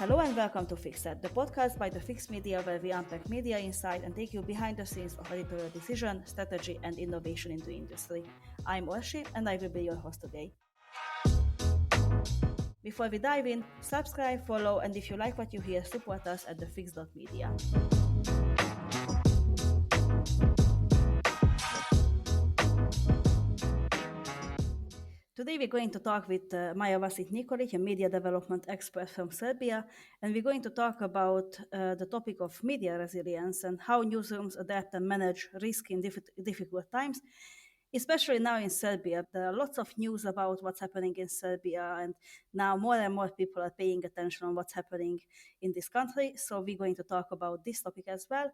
Hello and welcome to Fixed, the podcast by the Fixed Media, where we unpack media insight and take you behind the scenes of editorial decision, strategy, and innovation in the industry. I'm Orsi, and I will be your host today. Before we dive in, subscribe, follow, and if you like what you hear, support us at thefix.media. Today we're going to talk with Maja Vasić-Nikolić, a media development expert from Serbia, and we're going to talk about the topic of media resilience and how newsrooms adapt and manage risk in difficult times, especially now in Serbia. There are lots of news about what's happening in Serbia, and now more and more people are paying attention on what's happening in this country, so we're going to talk about this topic as well.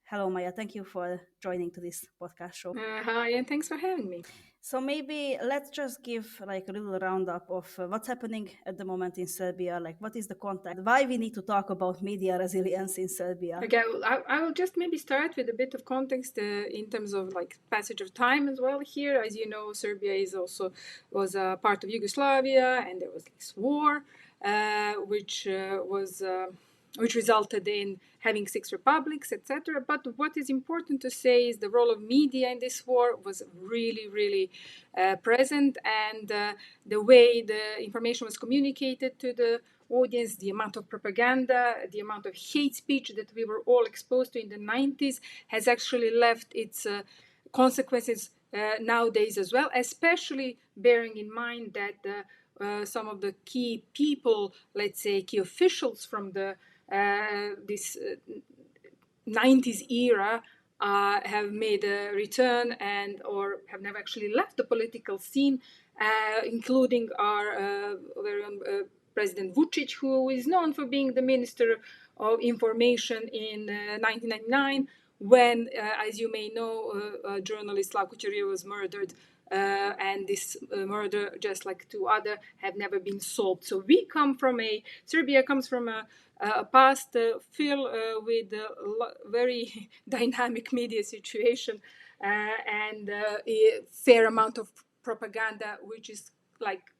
Hello, Maja. Thank you for joining to this podcast show. Hi, and thanks for having me. So maybe let's just give like a little roundup of what's happening at the moment in Serbia. Like, what is the context? Why we need to talk about media resilience in Serbia? Okay, I will just maybe start with a bit of context in terms of like passage of time as well here. As you know, Serbia was a part of Yugoslavia, and there was this war, which resulted in having 6 republics, etc. But what is important to say is the role of media in this war was really, really present, and the way the information was communicated to the audience, the amount of propaganda, the amount of hate speech that we were all exposed to in the 90s has actually left its consequences nowadays as well, especially bearing in mind that some of the key people, let's say key officials from this 90s era have made a return or have never actually left the political scene, including our very own President Vučić, who is known for being the Minister of Information in 1999, when, as you may know, journalist Slavko Ćurija was murdered. And this murder, just like 2 other, have never been solved. So Serbia comes from a past filled with a very dynamic media situation and a fair amount of propaganda, which is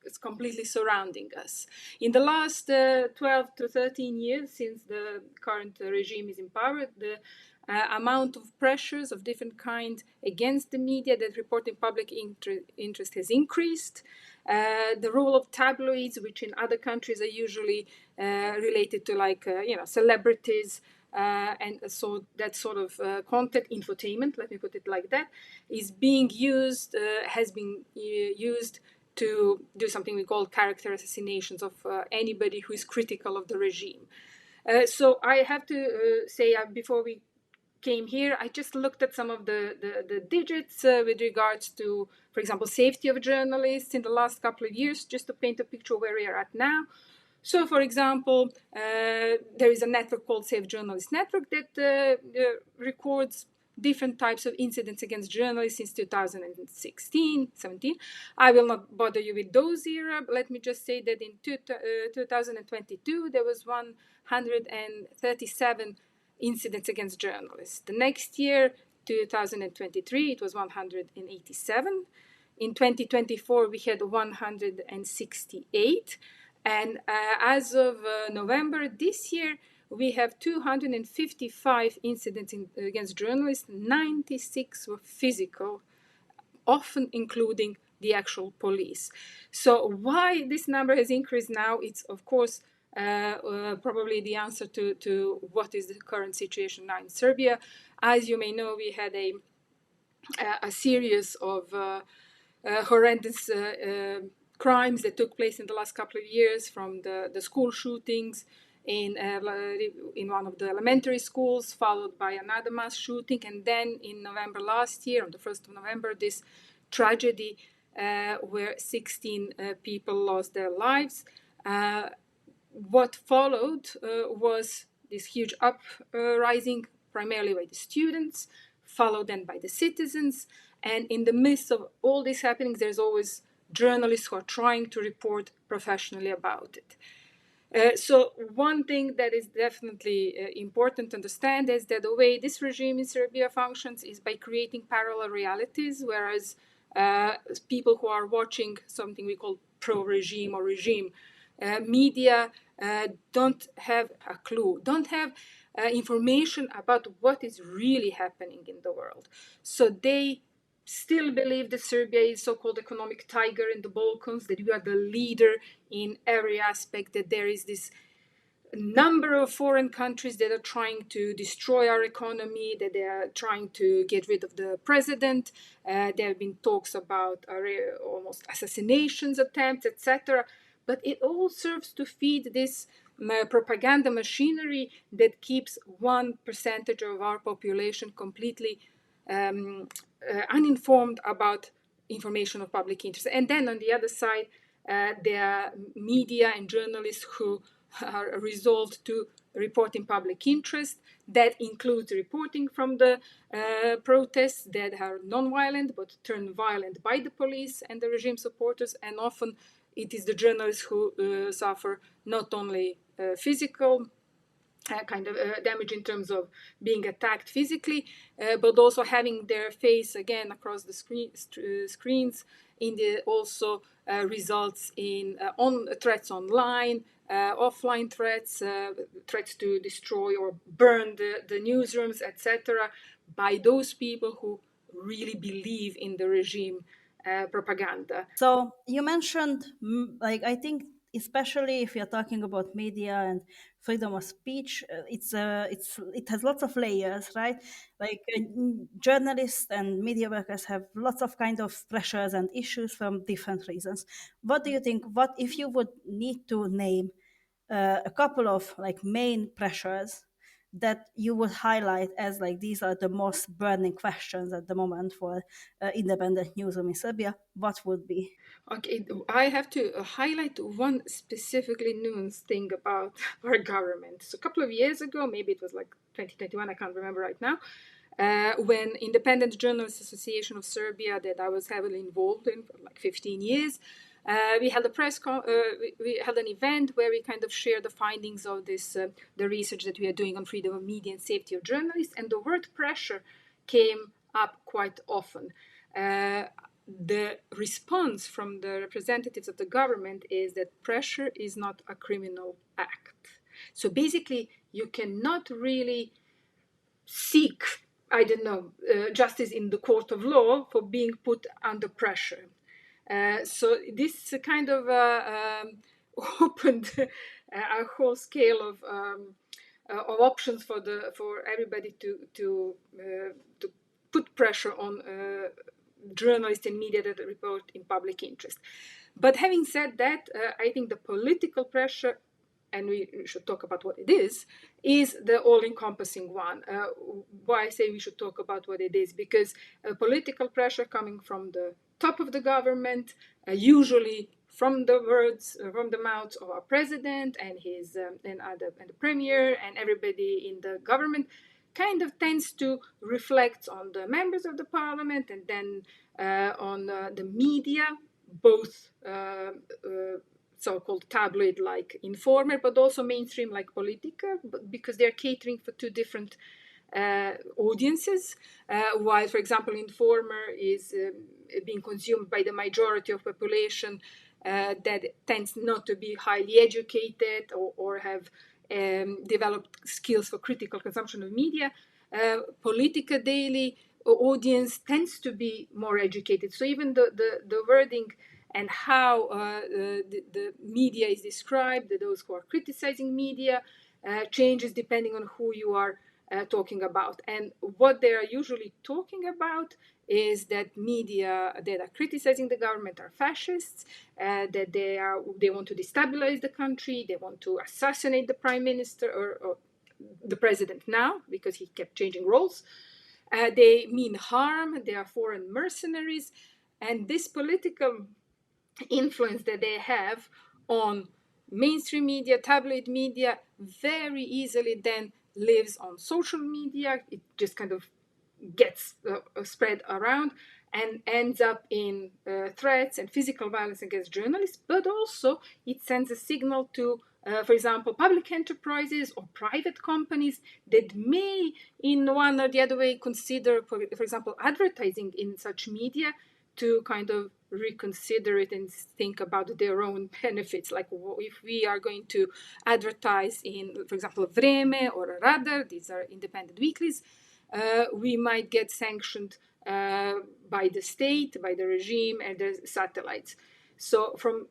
it's completely surrounding us. In the last 12 to 13 years, since the current regime is in power, the amount of pressures of different kinds against the media that reporting public interest has increased. The role of tabloids, which in other countries are usually related to celebrities, and so that sort of content, infotainment, let me put it like that, has been used to do something we call character assassinations of anybody who is critical of the regime. So I have to say, before we came here, I just looked at some of the digits with regards to, for example, safety of journalists in the last couple of years, just to paint a picture where we are at now. So, for example, there is a network called Safe Journalist Network that records different types of incidents against journalists since 2016-17. I will not bother you with those era, but let me just say that in 2022 there was 137 incidents against journalists. The next year, 2023, it was 187. In 2024, we had 168. And as of November this year, we have 255 incidents against journalists. 96 were physical, often including the actual police. So why this number has increased now, it's of course probably the answer to what is the current situation now in Serbia. As you may know, we had a series of horrendous crimes that took place in the last couple of years, from the school shootings in one of the elementary schools, followed by another mass shooting, and then in November last year, on the 1st of November, this tragedy where 16 people lost their lives. What followed was this huge uprising, primarily by the students, followed then by the citizens, and in the midst of all these happenings, there's always journalists who are trying to report professionally about it. So one thing that is definitely important to understand is that the way this regime in Serbia functions is by creating parallel realities, whereas people who are watching something we call pro-regime or regime media don't have a clue, don't have information about what is really happening in the world. So they still believe that Serbia is so-called economic tiger in the Balkans, that we are the leader in every aspect, that there is this number of foreign countries that are trying to destroy our economy, that they are trying to get rid of the president. There have been talks about almost assassinations attempts, etc. But it all serves to feed this propaganda machinery that keeps 1% of our population completely uninformed about information of public interest. And then on the other side, there are media and journalists who are resolved to report in public interest. That includes reporting from the protests that are non-violent but turn violent by the police and the regime supporters, and often it is the journalists who suffer not only physical kind of damage in terms of being attacked physically, but also having their face again across the screens. Also results in threats online, offline threats, threats to destroy or burn the newsrooms, etc., by those people who really believe in the regime propaganda. So you mentioned, like, I think especially if you're talking about media and freedom of speech, it has lots of layers, right? Like journalists and media workers have lots of kind of pressures and issues from different reasons. What do you think? What if you would need to name a couple of like main pressures that you would highlight as like these are the most burning questions at the moment for independent newsroom in Serbia? What would be? Okay, I have to highlight one specifically nuanced thing about our government. So a couple of years ago, maybe it was like 2021, I can't remember right now, when Independent Journalists Association of Serbia, that I was heavily involved in for like 15 years, we had we had an event where we kind of shared the findings of this, the research that we are doing on freedom of media and safety of journalists, and the word pressure came up quite often. The response from the representatives of the government is that pressure is not a criminal act. So basically, you cannot really seek, I don't know, justice in the court of law for being put under pressure. So this kind of opened a whole scale of options for everybody to put pressure on journalists and media that report in public interest. But having said that, I think the political pressure, and we should talk about what it is the all-encompassing one. Why I say we should talk about what it is, because political pressure coming from the top of the government, usually from the words, from the mouths of our president and his and the premier and everybody in the government, kind of tends to reflect on the members of the parliament and then on the media, both so-called tabloid like Informer, but also mainstream like Politica, because they're catering for two different audiences. While, for example, Informer is being consumed by the majority of population that tends not to be highly educated or have developed skills for critical consumption of media. Politica Daily audience tends to be more educated. So even the wording and how the media is described, those who are criticizing media, changes depending on who you are talking about. And what they are usually talking about is that media that are criticizing the government are fascists, that they want to destabilize the country, they want to assassinate the prime minister or the president now, because he kept changing roles. They mean harm, they are foreign mercenaries, and this political influence that they have on mainstream media, tabloid media, very easily then lives on social media. It just kind of gets spread around and ends up in threats and physical violence against journalists, but also it sends a signal to, for example, public enterprises or private companies that may, in one or the other way, consider, for example, advertising in such media, to kind of reconsider it and think about their own benefits. Like if we are going to advertise in, for example, Vreme or Radar, these are independent weeklies, we might get sanctioned by the state, by the regime, and the satellites. So from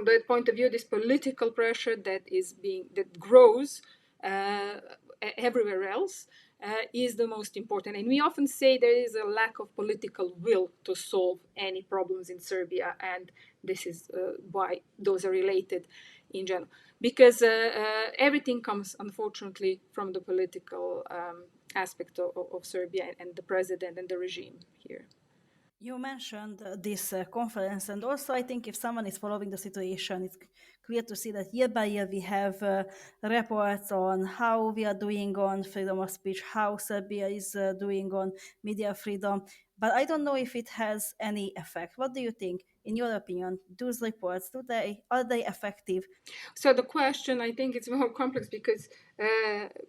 that point of view, this political pressure that grows everywhere else is the most important. And we often say there is a lack of political will to solve any problems in Serbia, and this is why those are related in general. Because everything comes, unfortunately, from the political aspect of Serbia and the president and the regime here. You mentioned this conference, and also I think if someone is following the situation, it's clear to see that year by year we have reports on how we are doing on freedom of speech, how Serbia is doing on media freedom. But I don't know if it has any effect. What do you think, in your opinion? Those reports, are they effective? So the question, I think it's more complex because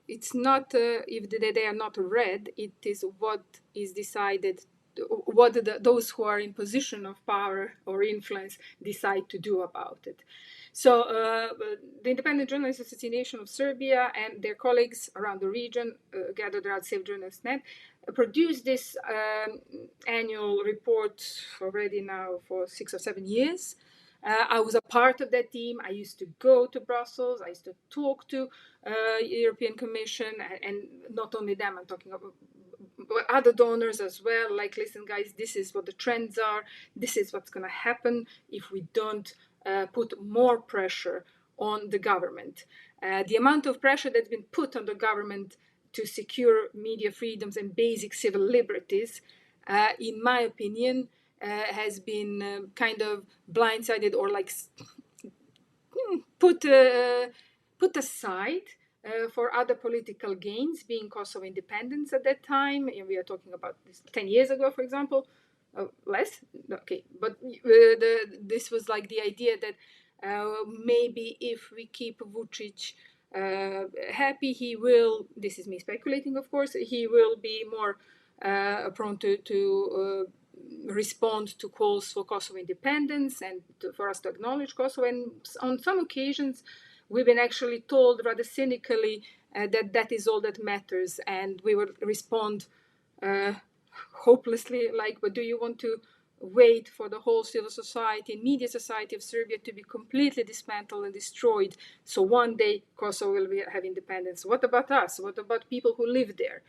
it's not if they are not read, it is what is decided, what those who are in position of power or influence decide to do about it. So the Independent Journalists Association of Serbia and their colleagues around the region, gathered around Safe Journalists Net, produced this annual report already now for 6 or 7 years. I was a part of that team. I used to go to Brussels. I used to talk to European Commission, and not only them, I'm talking about other donors as well. Like, listen, guys, this is what the trends are. This is what's going to happen if we don't put more pressure on the government. The amount of pressure that's been put on the government to secure media freedoms and basic civil liberties, in my opinion, has been kind of blindsided or like put aside for other political gains, being Kosovo independence at that time. And we are talking about this 10 years ago, for example. Less? Okay. But this was like the idea that maybe if we keep Vučić happy, he will, this is me speculating, of course, he will be more prone to respond to calls for Kosovo independence and for us to acknowledge Kosovo. And on some occasions, we've been actually told rather cynically that is all that matters. And we would respond hopelessly, like, but do you want to wait for the whole civil society and media society of Serbia to be completely dismantled and destroyed, so one day Kosovo will have independence? What about us? What about people who live there?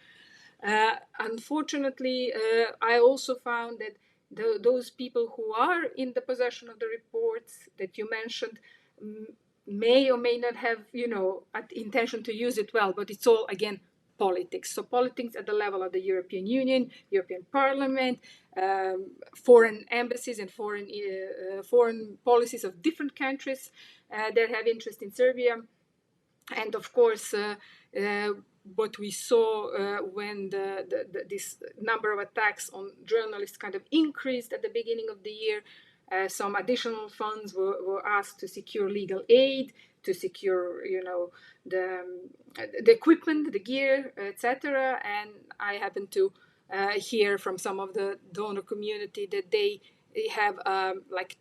Unfortunately, I also found that those people who are in the possession of the reports that you mentioned may or may not have, intention to use it well, but it's all, again, politics. So politics at the level of the European Union, European Parliament, foreign embassies and foreign policies of different countries that have interest in Serbia. And of course, what we saw when this number of attacks on journalists kind of increased at the beginning of the year, some additional funds were asked to secure legal aid, to secure, the equipment, the gear, etc. And I happened to hear from some of the donor community that they have like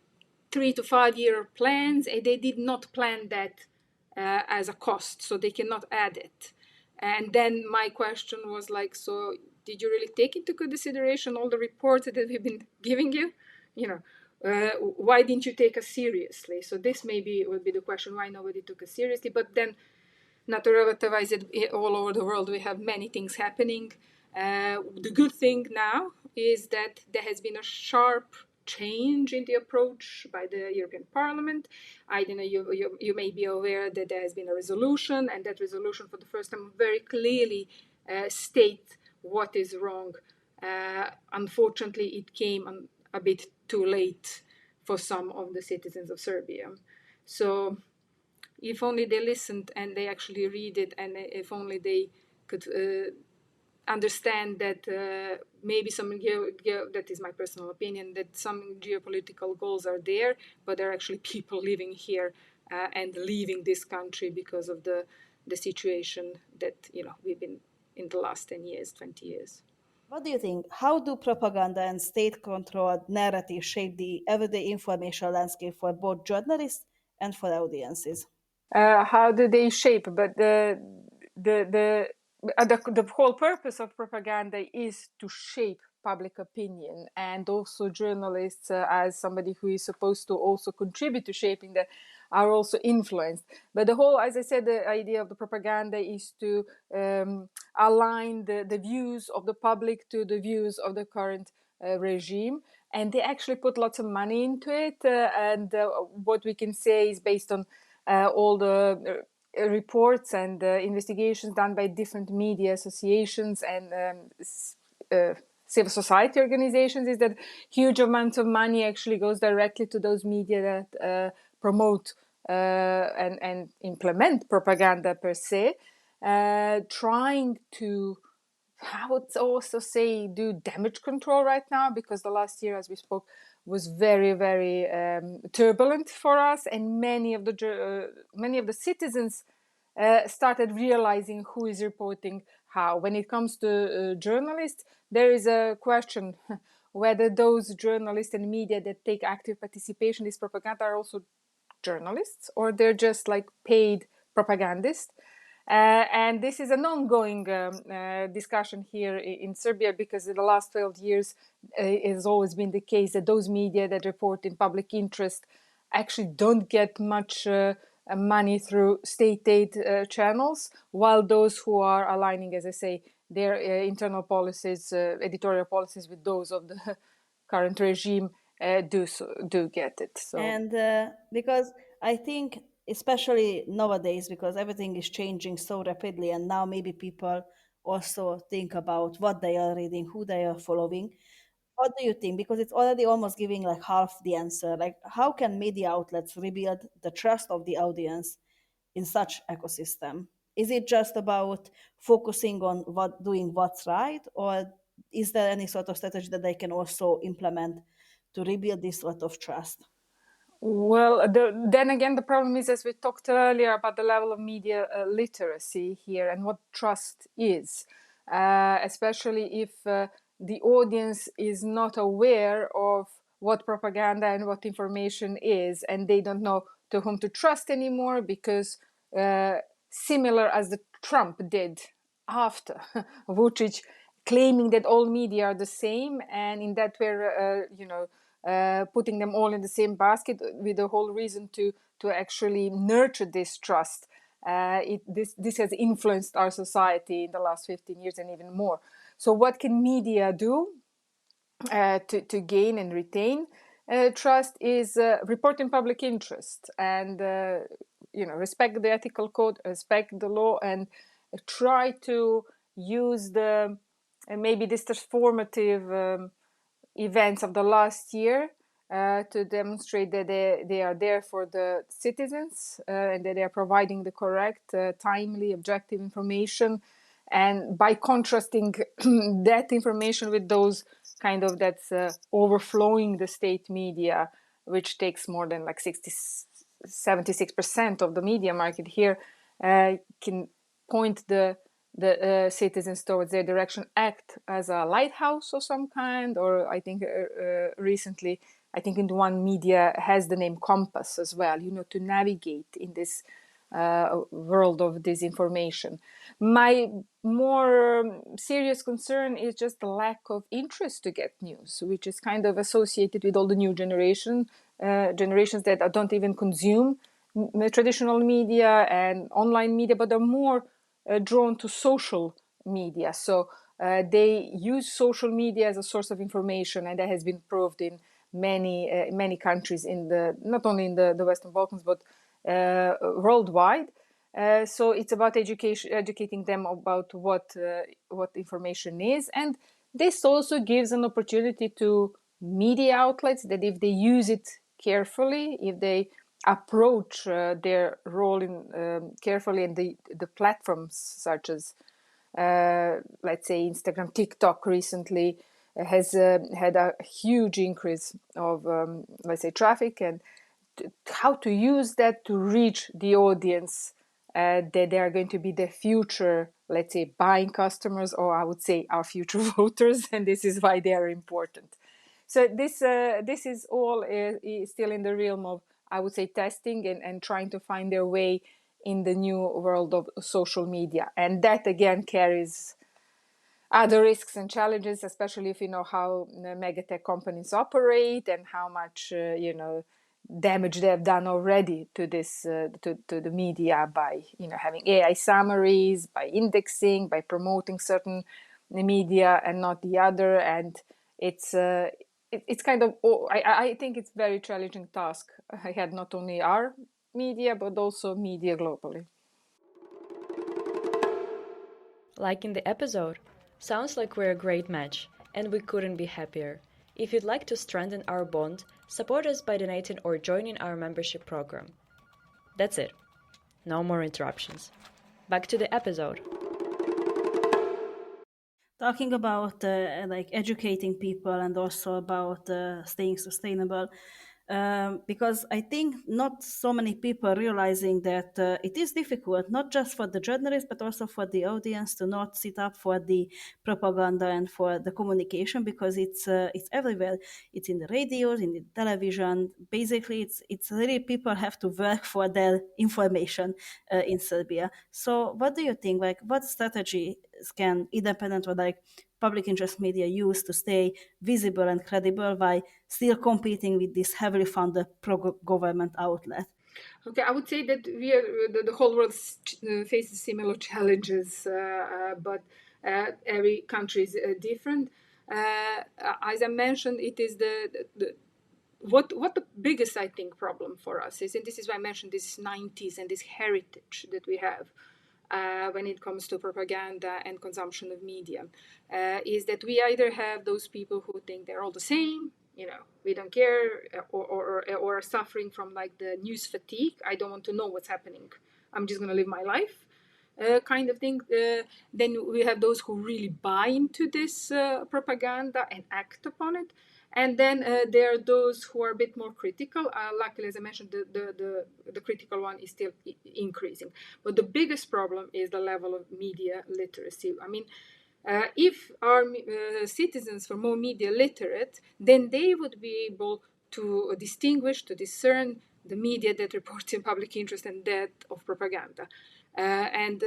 3 to 5 year plans, and they did not plan that as a cost, so they cannot add it. And then my question was like, so did you really take into consideration all the reports that we've been giving you? Why didn't you take us seriously? So this maybe would be the question, why nobody took us seriously. But then, not to relativize it, all over the world we have many things happening. The good thing now is that there has been a sharp change in the approach by the European Parliament. I don't know, you may be aware that there has been a resolution, and that resolution for the first time very clearly states what is wrong. Unfortunately, it came a bit too late for some of the citizens of Serbia. So if only they listened and they actually read it, and if only they could understand that maybe some, that is my personal opinion, that some geopolitical goals are there, but there are actually people living here and leaving this country because of the situation that we've been in the last 10 years, 20 years. What do you think? How do propaganda and state-controlled narratives shape the everyday information landscape for both journalists and for audiences? How do they shape? But the whole purpose of propaganda is to shape public opinion, and also journalists, as somebody who is supposed to also contribute to shaping that, are also influenced. But the whole, as I said, the idea of the propaganda is to align the views of the public to the views of the current regime, and they actually put lots of money into it. And what we can say is based on all the reports and investigations done by different media associations and civil society organizations, is that huge amounts of money actually goes directly to those media that promote and implement propaganda per se, trying to, I would also say, do damage control right now, because the last year, as we spoke, was very, very turbulent for us, and many of the citizens started realizing who is reporting how. When it comes to journalists, there is a question whether those journalists and media that take active participation in this propaganda are also journalists, or they're just like paid propagandists. And this is an ongoing discussion here in Serbia, because in the last 12 years it has always been the case that those media that report in public interest actually don't get much money through state aid channels, while those who are aligning, as I say, their internal policies, editorial policies, with those of the current regime do get it. So. And because I think, especially nowadays, because everything is changing so rapidly, and now maybe people also think about what they are reading, who they are following. What do you think? Because it's already almost giving like half the answer. Like, how can media outlets rebuild the trust of the audience in such ecosystem? Is it just about focusing on doing what's right, or is there any sort of strategy that they can also implement to rebuild this sort of trust? Well, then again, the problem is, as we talked earlier, about the level of media literacy here and what trust is, especially if the audience is not aware of what propaganda and what information is, and they don't know to whom to trust anymore, because similar as the Trump did after Vucic, claiming that all media are the same, and in that way, putting them all in the same basket, with the whole reason to actually nurture this trust. This has influenced our society in the last 15 years and even more. So what can media do to gain and retain trust is report in public interest, and respect the ethical code, respect the law, and try to use the maybe this transformative events of the last year to demonstrate that they are there for the citizens, and that they are providing the correct, timely, objective information. And by contrasting that information with those kind of that's overflowing the state media, which takes more than like 76% of the media market here, can point the citizens towards their direction, act as a lighthouse of some kind, or I think recently, I think in one media has the name compass as well, to navigate in this world of disinformation. My more serious concern is just the lack of interest to get news, which is kind of associated with all the new generations that don't even consume traditional media and online media, but are more drawn to social media. So they use social media as a source of information, and that has been proved in many countries not only in the Western Balkans, but worldwide. So it's about educating them about what information is, and this also gives an opportunity to media outlets that, if they use it carefully, if they approach their role in carefully, and the platforms such as let's say Instagram, TikTok recently has had a huge increase of let's say traffic, and how to use that to reach the audience that they are going to be the future let's say, buying customers, or I would say our future voters, and this is why they are important. So this is all is still in the realm of, I would say, testing and trying to find their way in the new world of social media. And that again carries other risks and challenges, especially if you know how megatech companies operate and how much damage they have done already to this to the media by having AI summaries, by indexing, by promoting certain media and not the other. And it's kind of, I think it's very challenging task I had, not only our media but also media globally. Like in the episode, sounds like we're a great match, and we couldn't be happier. If you'd like to strengthen our bond, support us by donating or joining our membership program. That's it. No more interruptions. Back to the episode. Talking about like educating people and also about staying sustainable, because I think not so many people realizing that it is difficult, not just for the journalists but also for the audience, to not sit up for the propaganda and for the communication, because it's everywhere. It's in the radios, in the television. Basically, it's really, people have to work for their information in Serbia. So, what do you think? Like, what strategy can independent or like public interest media use to stay visible and credible while still competing with this heavily funded pro-government outlet? Okay, I would say that we are, the whole world faces similar challenges, but every country is different. As I mentioned, it is what the biggest, I think, problem for us is, and this is why I mentioned this 90s and this heritage that we have when it comes to propaganda and consumption of media, is that we either have those people who think they're all the same, we don't care, or are suffering from like the news fatigue. I don't want to know what's happening. I'm just going to live my life. Kind of thing. Then we have those who really buy into this propaganda and act upon it. And then there are those who are a bit more critical. Luckily, as I mentioned, the critical one is still increasing. But the biggest problem is the level of media literacy. I mean, if our citizens were more media literate, then they would be able to distinguish, to discern the media that reports in public interest and that of propaganda. And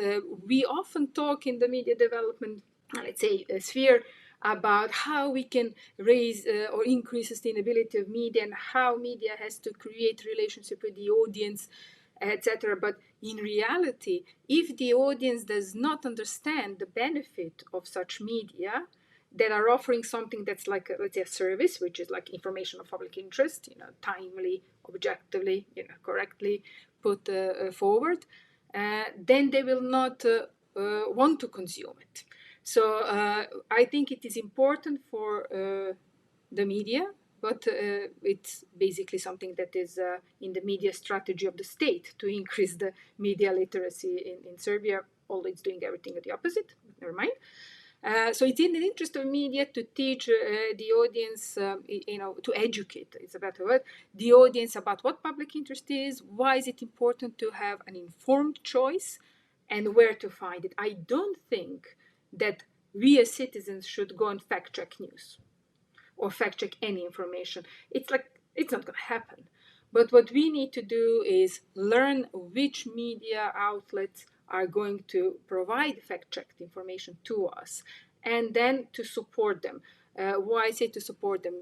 we often talk in the media development, let's say, sphere, about how we can raise or increase sustainability of media and how media has to create relationship with the audience, etc. But in reality, if the audience does not understand the benefit of such media that are offering something that's like, let's say, a service, which is like information of public interest, timely, objectively, correctly put forward, then they will not want to consume it. So I think it is important for the media, but it's basically something that is in the media strategy of the state to increase the media literacy in Serbia, although it's doing everything at the opposite. Never mind. So it's in the interest of media to teach the audience, to educate, it's a better word, the audience about what public interest is, why is it important to have an informed choice, and where to find it. I don't think that we as citizens should go and fact check news or fact check any information. It's not going to happen. But what we need to do is learn which media outlets are going to provide fact-checked information to us, and then to support them. Why I say to support them?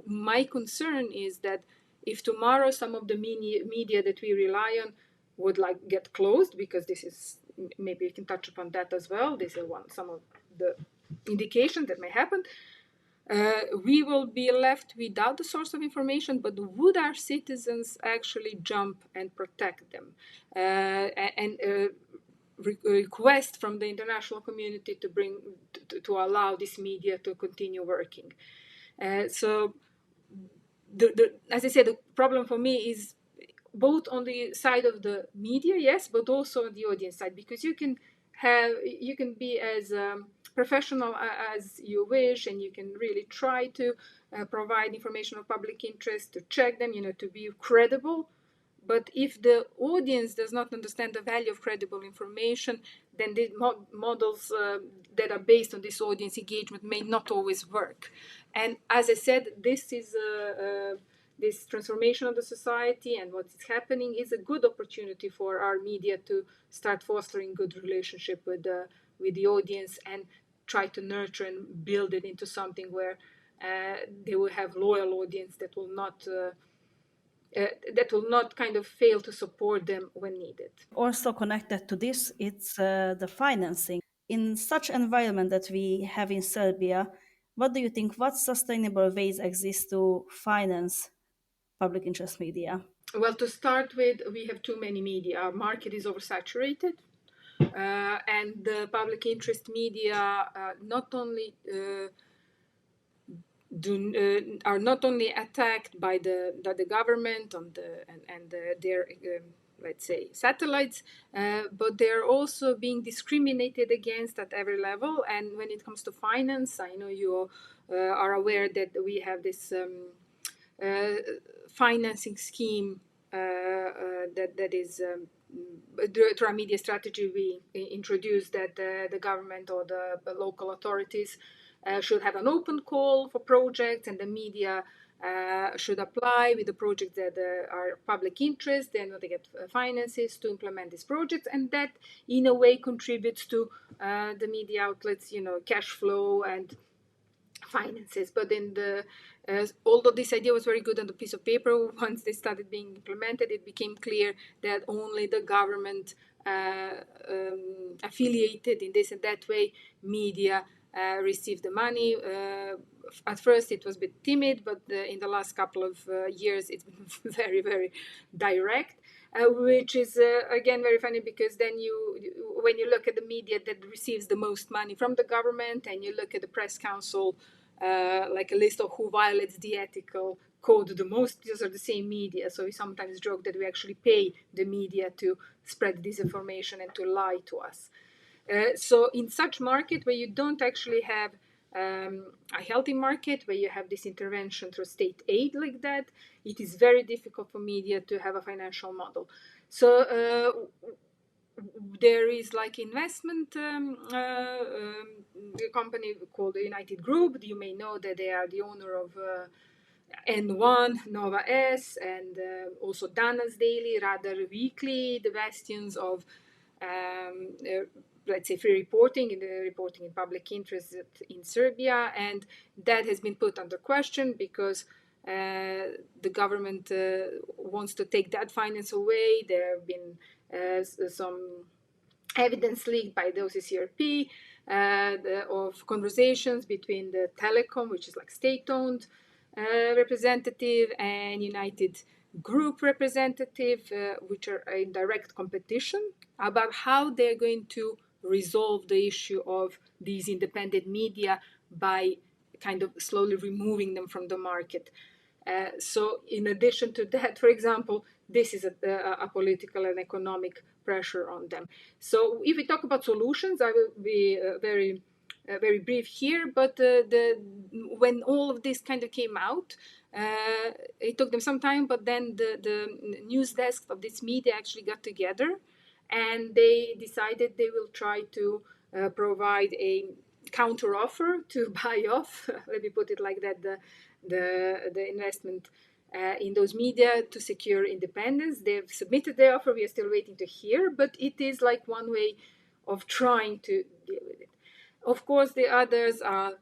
My concern is that if tomorrow some of the media that we rely on would get closed, because this is, maybe we can touch upon that as well, this is some of the indications that may happen, we will be left without the source of information. But would our citizens actually jump and protect them and request from the international community to allow this media to continue working? So as I said, the problem for me is both on the side of the media, yes, but also on the audience side, because you can be as professional as you wish, and you can really try to provide information of public interest, to check them, to be credible. But if the audience does not understand the value of credible information, then the models that are based on this audience engagement may not always work. And as I said, this is this transformation of the society and what is happening is a good opportunity for our media to start fostering good relationship with the audience and try to nurture and build it into something where they will have loyal audience that will not kind of fail to support them when needed. Also connected to this, it's the financing. In such environment that we have in Serbia, what do you think, what sustainable ways exist to finance public interest media? Well, to start with, we have too many media. Our market is oversaturated. And the public interest media not only are not only attacked by the government and their let's say satellites, but they're also being discriminated against at every level. And when it comes to finance, I know you are aware that we have this financing scheme that is through our media strategy we introduced that the government or the local authorities should have an open call for projects, and the media should apply with the projects that are public interest. Then they get finances to implement these projects, and that in a way contributes to the media outlets, cash flow and finances. But in although this idea was very good on the piece of paper, once they started being implemented, it became clear that only the government affiliated in this and that way media received the money. At first it was a bit timid, but in the last couple of years it's been very, very direct. Which is again very funny, because then when you look at the media that receives the most money from the government and you look at the press council, like a list of who violates the ethical code the most, these are the same media. So we sometimes joke that we actually pay the media to spread disinformation and to lie to us. So in such market where you don't actually have a healthy market, where you have this intervention through state aid like that, it is very difficult for media to have a financial model. So there is like investment company called the United Group. You may know that they are the owner of N1, Nova S, and also Danas Daily, Radar Weekly, the bastions of let's say free reporting in public interest in Serbia. And that has been put under question because the government wants to take that finance away. There have been some evidence leaked by the OCCRP of conversations between the telecom, which is like state-owned representative, and United Group representative, which are in direct competition, about how they're going to resolve the issue of these independent media by kind of slowly removing them from the market. So in addition to that, for example, this is a political and economic pressure on them. So if we talk about solutions, I will be very brief here, but when all of this kind of came out, it took them some time, but then the news desk of this media actually got together, and they decided they will try to provide a counter offer to buy off, let me put it like that, the investment in those media to secure independence. They've submitted their offer. We are still waiting to hear, but it is like one way of trying to deal with it. Of course, the others are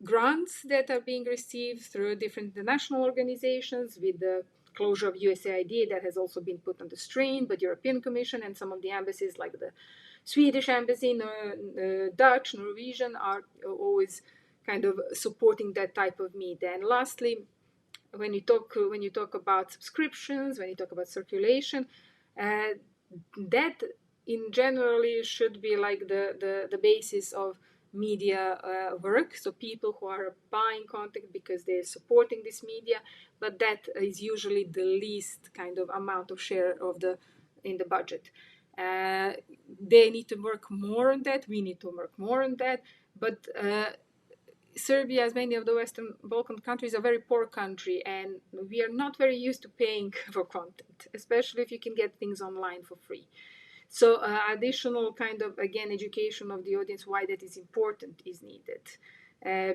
grants that are being received through different international organizations. With the closure of USAID, that has also been put under strain, but European Commission and some of the embassies, like the Swedish embassy, Dutch, Norwegian, are always kind of supporting that type of media. And lastly, when you talk about subscriptions, when you talk about circulation, that in generally should be like the basis of media work. So people who are buying content because they're supporting this media, but that is usually the least kind of amount of share of in the budget. They need to work more on that. We need to work more on that. But Serbia, as many of the Western Balkan countries, are a very poor country, and we are not very used to paying for content, especially if you can get things online for free. So additional kind of, again, education of the audience why that is important is needed,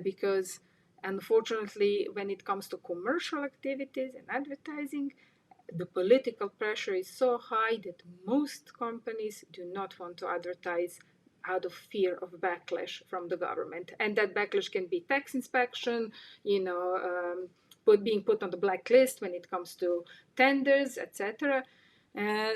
because unfortunately when it comes to commercial activities and advertising, the political pressure is so high that most companies do not want to advertise out of fear of backlash from the government. And that backlash can be tax inspection, being put on the blacklist when it comes to tenders, etc.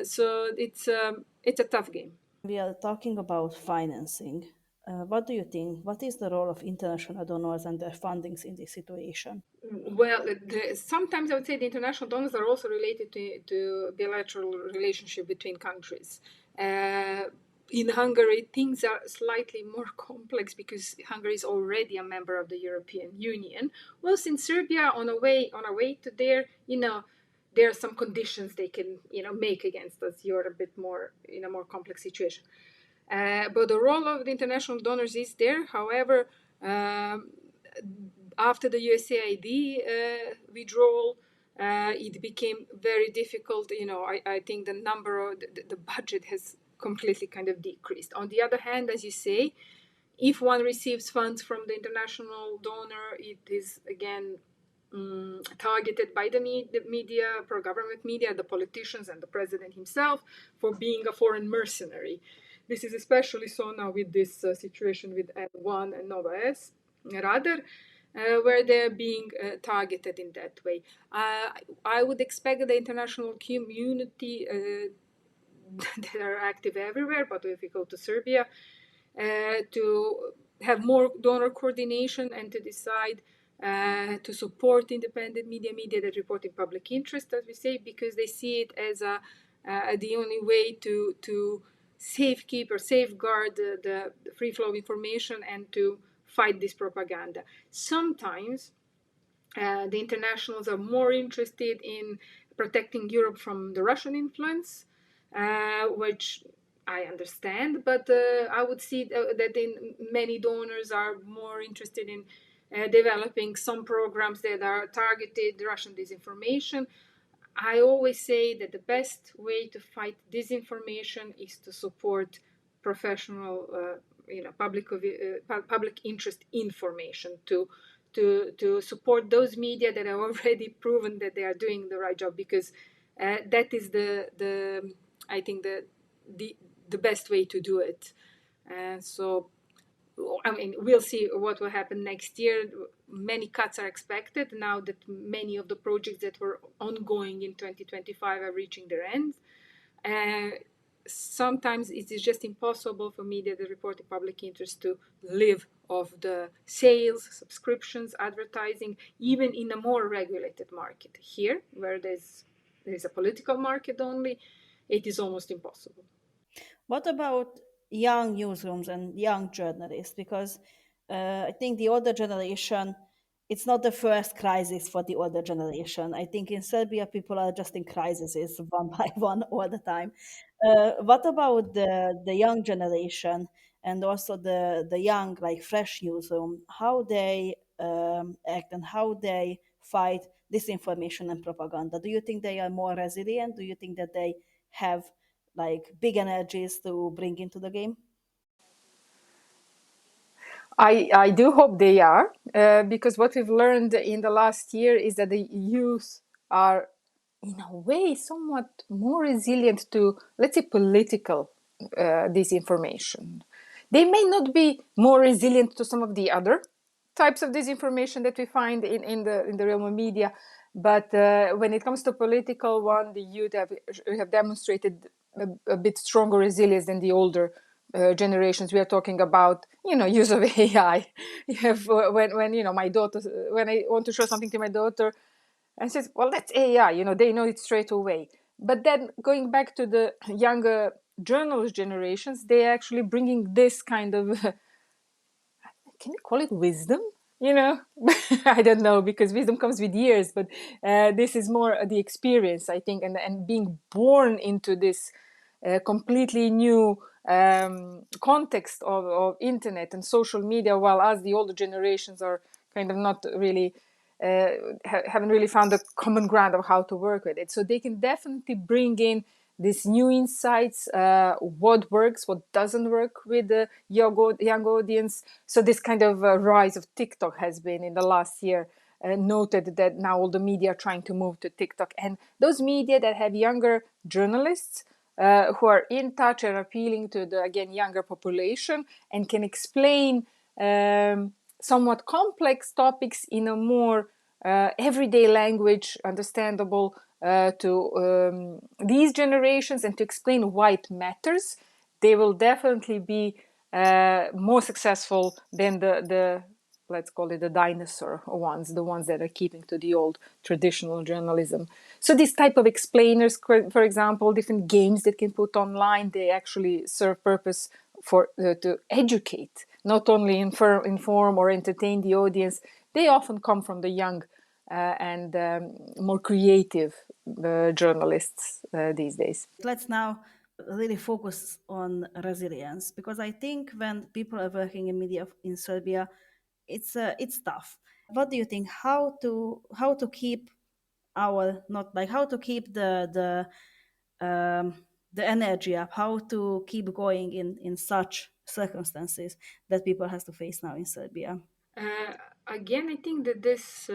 So it's a tough game. We are talking about financing. What do you think? What is the role of international donors and their fundings in this situation? Well, sometimes I would say the international donors are also related to bilateral relationship between countries. In Hungary, things are slightly more complex because Hungary is already a member of the European Union. Whilst in Serbia, on our way to there, there are some conditions they can, make against us. You're a bit more in a more complex situation. But the role of the international donors is there. However, after the USAID withdrawal, it became very difficult. I think the number of the budget has completely kind of decreased. On the other hand, as you say, if one receives funds from the international donor, it is again targeted by the media, pro-government media, the politicians, and the president himself for being a foreign mercenary. This is especially so now with this situation with N1 and Nova S, rather, where they're being targeted in that way. I would expect the international community that are active everywhere, but if we go to Serbia, to have more donor coordination and to decide to support independent media that report in public interest, as we say, because they see it as the only way to safeguard the free flow of information and to fight this propaganda. Sometimes the internationals are more interested in protecting Europe from the Russian influence, which I understand, but I would see that many donors are more interested in developing some programs that are targeted Russian disinformation. I always say that the best way to fight disinformation is to support professional, public interest information, to support those media that are already proven that they are doing the right job, because that is I think the best way to do it. So, I mean, we'll see what will happen next year. Many cuts are expected now that many of the projects that were ongoing in 2025 are reaching their end. Sometimes it is just impossible for media that report in public interest to live off the sales, subscriptions, advertising, even in a more regulated market. Here, where there's a political market only, it is almost impossible. What about young newsrooms and young journalists? Because I think the older generation, it's not the first crisis for the older generation. I think in Serbia, people are just in crises one by one all the time. What about the young generation and also the young, like fresh newsroom, how they act and how they fight disinformation and propaganda? Do you think they are more resilient? Do you think that they have like big energies to bring into the game? I do hope they are, because what we've learned in the last year is that the youth are, in a way, somewhat more resilient to, let's say, political disinformation. They may not be more resilient to some of the other types of disinformation that we find in the realm of media, but when it comes to political one, the youth have demonstrated a bit stronger resilience than the older generations. We are talking about, use of AI. You have when my daughter, when I want to show something to my daughter, and says, "Well, that's AI." They know it straight away. But then going back to the younger journalist generations, they're actually bringing this kind of can you call it wisdom? I don't know, because wisdom comes with years, but this is more the experience, I think, and being born into this completely new context of internet and social media, while us, the older generations, are kind of not really haven't really found a common ground of how to work with it. So they can definitely bring in these new insights, what works, what doesn't work with the young audience. So this kind of rise of TikTok has been in the last year noted, that now all the media are trying to move to TikTok. And those media that have younger journalists who are in touch and appealing to the, again, younger population, and can explain somewhat complex topics in a more everyday language, understandable to these generations, and to explain why it matters, they will definitely be more successful than the let's call it the dinosaur ones, the ones that are keeping to the old traditional journalism. So this type of explainers, for example, different games that can put online, they actually serve purpose for to educate, not only inform or entertain the audience. They often come from the young and more creative journalists these days. Let's now really focus on resilience, because I think when people are working in media in Serbia, it's tough. What do you think? How to keep our not like how to keep the energy up? How to keep going in such circumstances that people has to face now in Serbia? Uh, Again, I think that this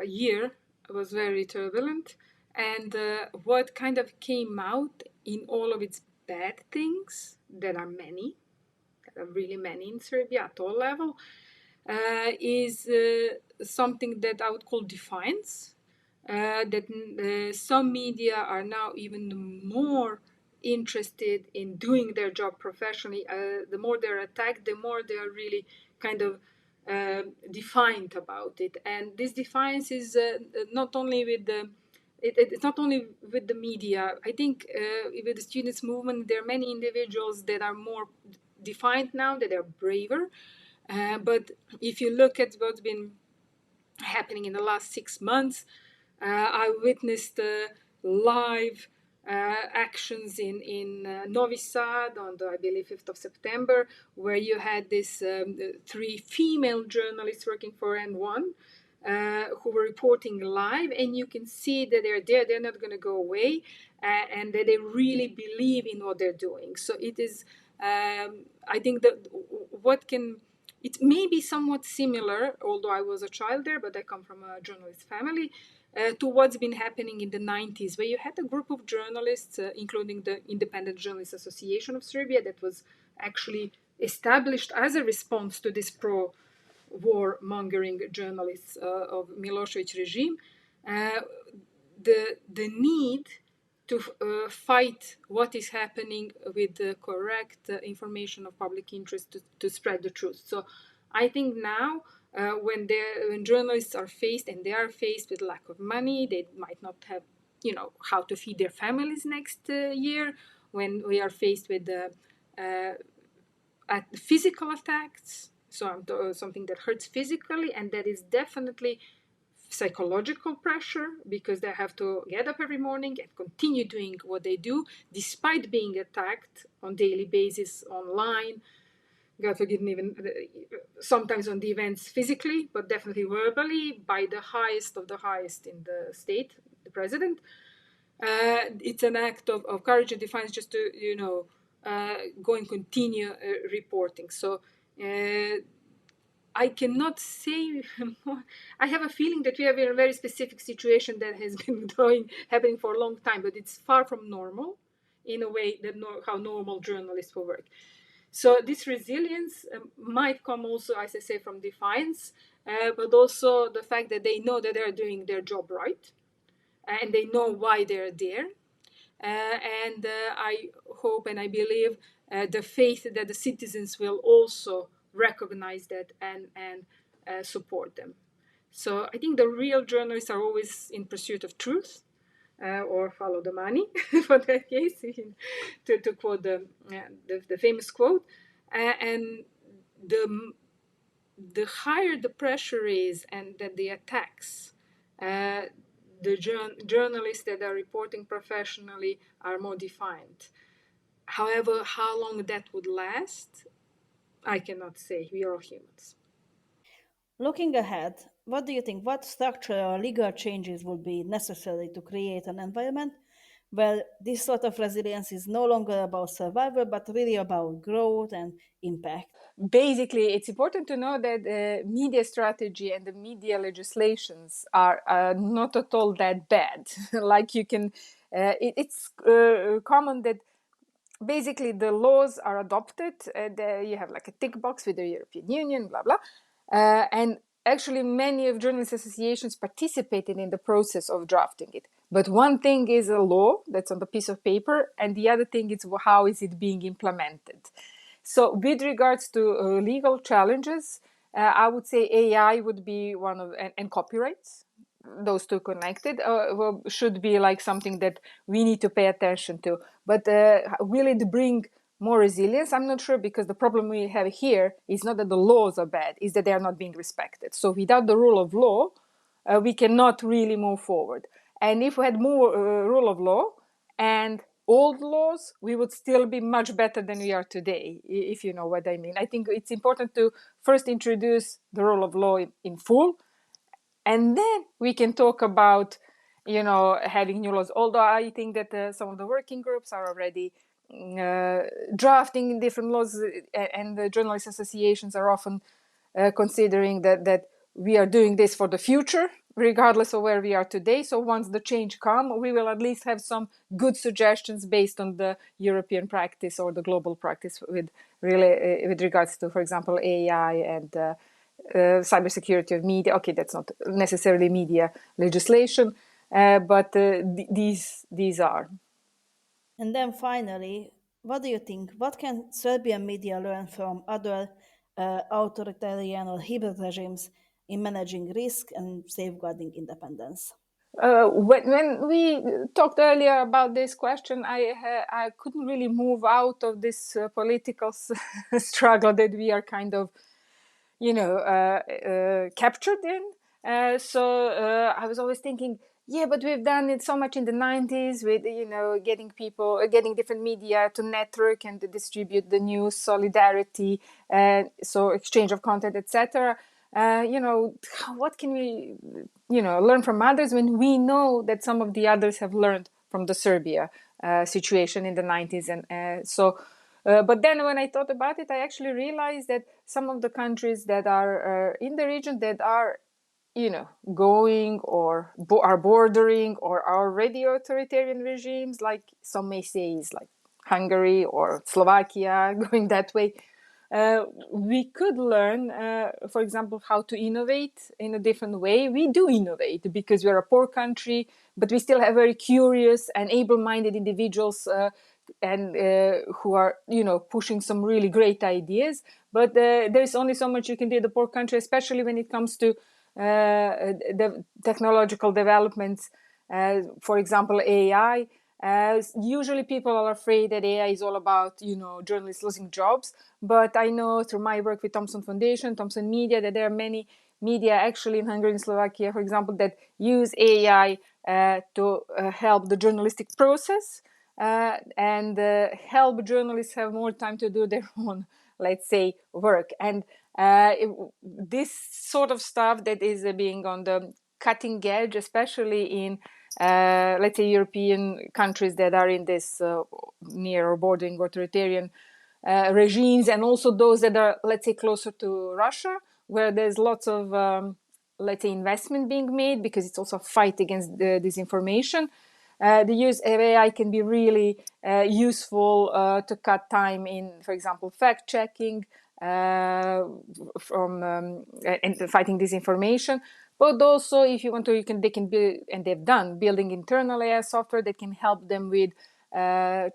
year was very turbulent, and what kind of came out in all of its bad things, there are many, really many in Serbia at all level, is something that I would call defiance. That some media are now even more interested in doing their job professionally. The more they're attacked, the more they are really kind of defiant about it. And this defiance is not only with the it's not only with the media. I think with the students' movement, there are many individuals that are more defiant now, that are braver. But if you look at what's been happening in the last 6 months, I witnessed live actions in Novi Sad on the, I believe, 5th of September, where you had this 3 female journalists working for N1 who were reporting live, and you can see that they're there, they're not going to go away, and that they really believe in what they're doing. So it is, I think that what can, it may be somewhat similar, although I was a child there, but I come from a journalist family, to what's been happening in the 90s, where you had a group of journalists, including the Independent Journalists Association of Serbia, that was actually established as a response to this pro-war mongering journalists of Milosevic regime. The need to fight what is happening with the correct information of public interest to spread the truth. So I think now when journalists are faced, and they are faced with lack of money, they might not have, how to feed their families next year, when we are faced with physical attacks, so something that hurts physically, and that is definitely psychological pressure, because they have to get up every morning and continue doing what they do despite being attacked on daily basis online. God forgive me, even sometimes on the events physically, but definitely verbally, by the highest of the highest in the state, the president. It's an act of courage and defiance just to go and continue reporting. So I cannot say more. I have a feeling that we have a very specific situation that has been happening for a long time, but it's far from normal in a way that how normal journalists will work. So this resilience might come also, as I say, from defiance, but also the fact that they know that they're doing their job right, and they know why they're there. And I hope and I believe the faith that the citizens will also recognize that and support them. So I think the real journalists are always in pursuit of truth, or follow the money, for that case, to quote the famous quote. And the higher the pressure is, and that the attacks, the journalists that are reporting professionally are more defiant. However, how long that would last, I cannot say. We are all humans. Looking ahead, what do you think? What structural or legal changes will be necessary to create an environment Well, this sort of resilience is no longer about survival, but really about growth and impact. Basically, it's important to know that the media strategy and the media legislations are not at all that bad. Like you can, it's common that basically the laws are adopted and you have like a tick box with the European Union, blah, blah. And actually many of journalist associations participated in the process of drafting it. But one thing is a law that's on the piece of paper, and the other thing is how is it being implemented. So with regards to legal challenges, I would say AI would be one of, and copyrights, those two connected, should be like something that we need to pay attention to. But will it bring more resilience? I'm not sure, because the problem we have here is not that the laws are bad, is that they are not being respected. So without the rule of law, we cannot really move forward. And if we had more rule of law and old laws, we would still be much better than we are today, if you know what I mean. I think it's important to first introduce the rule of law in full, and then we can talk about, having new laws. Although I think that some of the working groups are already drafting different laws, and the journalist associations are often considering that we are doing this for the future, regardless of where we are today. So once the change comes, we will at least have some good suggestions based on the European practice or the global practice with regards to, for example, AI and cybersecurity of media. Okay, that's not necessarily media legislation, but these are. And then finally, what do you think? What can Serbian media learn from other authoritarian or hybrid regimes in managing risk and safeguarding independence? When we talked earlier about this question, I couldn't really move out of this political struggle that we are kind of, captured in. So I was always thinking, yeah, but we've done it so much in the 90s with, getting different media to network and to distribute the news, solidarity, so exchange of content, etc. What can we, learn from others when we know that some of the others have learned from the Serbia situation in the 90s? But then when I thought about it, I actually realized that some of the countries that are in the region that are, going or are bordering or are already authoritarian regimes, like some may say is like Hungary or Slovakia, going that way, we could learn, for example, how to innovate in a different way. We do innovate because we're a poor country, but we still have very curious and able-minded individuals and who are, pushing some really great ideas. But there's only so much you can do in the poor country, especially when it comes to the technological developments. For example, AI. Usually people are afraid that AI is all about, journalists losing jobs. But I know through my work with Thomson Foundation, Thomson Media, that there are many media actually in Hungary and Slovakia, for example, that use AI to help the journalistic process and help journalists have more time to do their own, let's say, work. And this sort of stuff that is being on the cutting edge, especially in let's say European countries that are in this near or bordering authoritarian regimes, and also those that are, let's say, closer to Russia, where there's lots of, let's say, investment being made, because it's also a fight against the disinformation. The use of AI can be really useful to cut time in, for example, fact checking and fighting disinformation. But also, if you want to, they can build, and they've done, building internal AI software that can help them with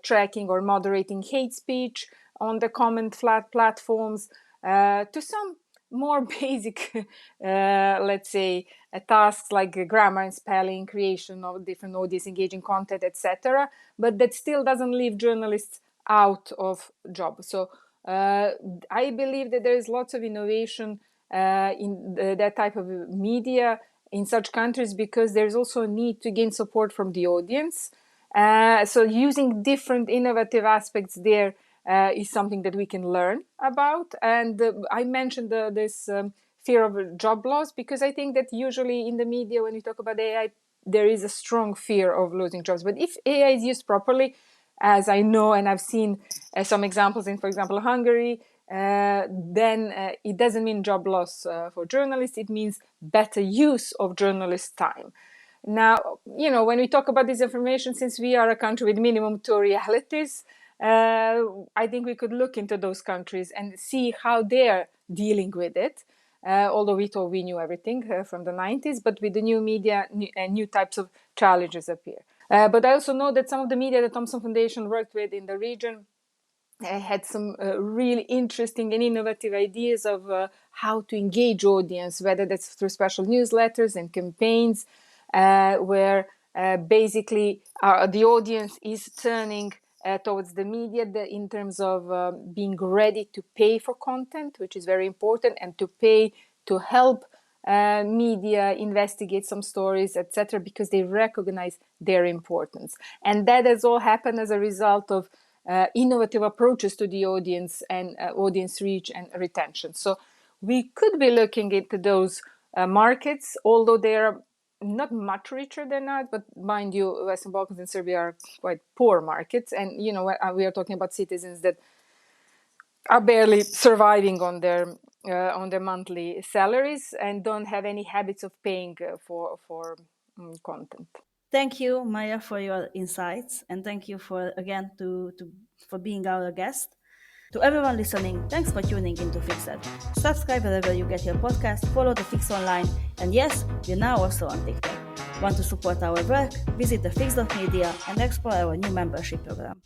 tracking or moderating hate speech on the comment flat platforms, to some more basic, let's say, tasks like grammar and spelling, creation of different audience engaging content, etc. But that still doesn't leave journalists out of job. So I believe that there is lots of innovation in that type of media in such countries, because there's also a need to gain support from the audience. So using different innovative aspects there is something that we can learn about. And I mentioned this fear of job loss, because I think that usually in the media, when we talk about AI, there is a strong fear of losing jobs. But if AI is used properly, as I know and I've seen some examples in, for example, Hungary, then it doesn't mean job loss for journalists. It means better use of journalists' time. Now, when we talk about disinformation, since we are a country with minimum two realities, I think we could look into those countries and see how they're dealing with it. Although we thought we knew everything from the 90s, but with the new media, new types of challenges appear. But I also know that some of the media that Thomson Foundation worked with in the region had some really interesting and innovative ideas of how to engage audience, whether that's through special newsletters and campaigns, where basically the audience is turning towards the media in terms of being ready to pay for content, which is very important, and to pay to help media investigate some stories, etc., because they recognize their importance. And that has all happened as a result of innovative approaches to the audience and audience reach and retention. So we could be looking into those markets, although they are not much richer than ours, but mind you, Western Balkans and Serbia are quite poor markets. And, we are talking about citizens that are barely surviving on their monthly salaries and don't have any habits of paying for content. Thank you, Maja, for your insights, and thank you for being our guest. To everyone listening, thanks for tuning into Fixed. Subscribe wherever you get your podcast, follow the Fix online, and yes, we're now also on TikTok. Want to support our work? Visit the Fix.media and explore our new membership program.